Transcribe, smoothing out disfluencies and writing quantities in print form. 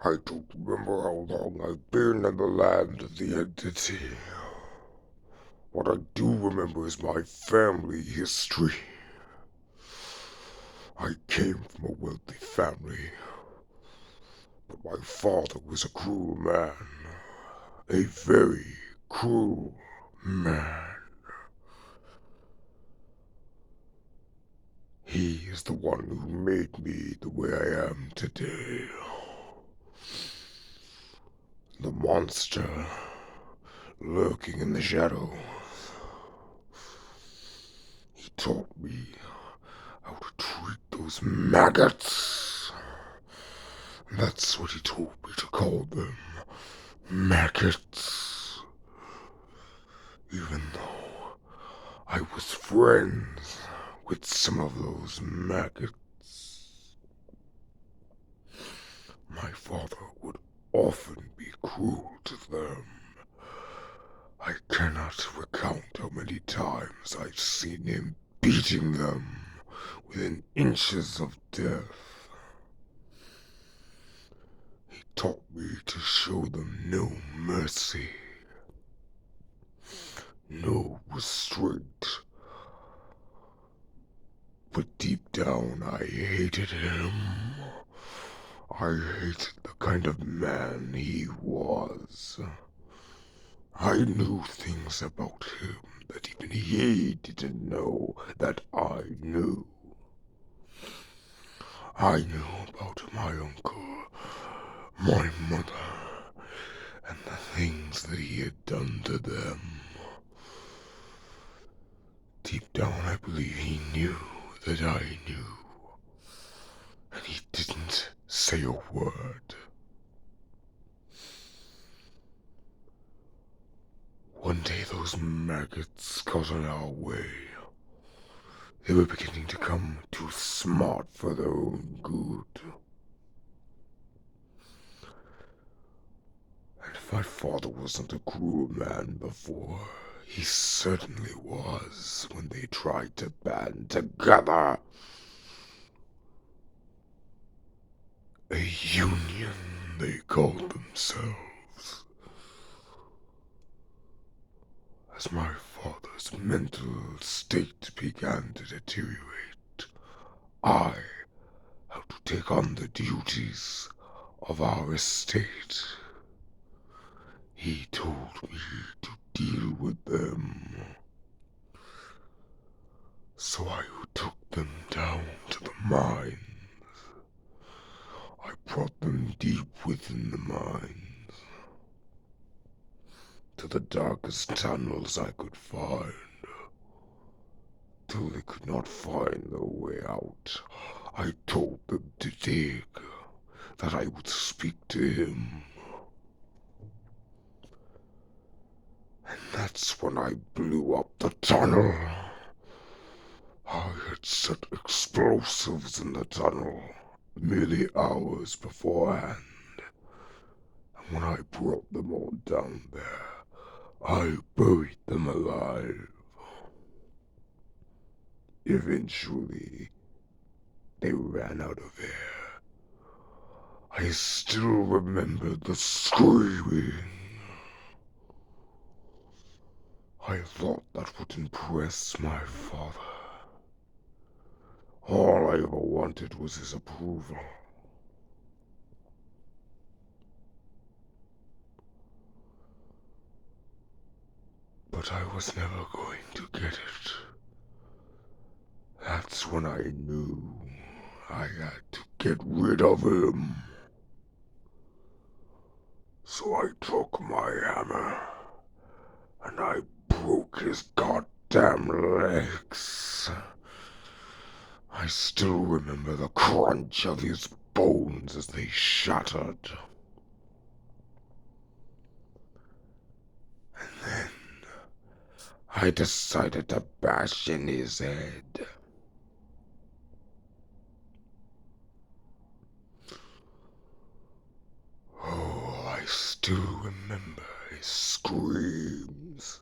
I don't remember how long I've been in the land of the entity. What I do remember is my family history. I came from a wealthy family, but my father was a cruel man. A very cruel man. He is the one who made me the way I am today. The monster lurking in the shadows. He taught me how to treat those maggots. That's what he told me to call them. Maggots. Even though I was friends with some of those maggots, my father would often be cruel to them. I cannot recount how many times I've seen him beating them within inches of death. He taught me to show them no mercy, no restraint. But deep down I hated him. I hated the kind of man he was. I knew things about him that even he didn't know that I knew. I knew about my uncle, my mother, and the things that he had done to them. Deep down I believe he knew that I knew, and he didn't say a word. One day those maggots got in our way. They were beginning to come too smart for their own good. And if my father wasn't a cruel man before, he certainly was when they tried to band together. A union, they called themselves. As my father's mental state began to deteriorate, I had to take on the duties of our estate. He told me to deal with them. So I took them down to the mines. I brought them deep within the mines, to the darkest tunnels I could find, till they could not find their way out. I told them to dig, that I would speak to him. And that's when I blew up the tunnel. I had set explosives in the tunnel merely hours beforehand, and when I brought them all down there, I buried them alive. Eventually, they ran out of air. I still remember the screaming. I thought that would impress my father. All I ever wanted was his approval. But I was never going to get it. That's when I knew I had to get rid of him. So I took my hammer and I broke his goddamn legs. I still remember the crunch of his bones as they shattered. And then I decided to bash in his head. Oh, I still remember his screams.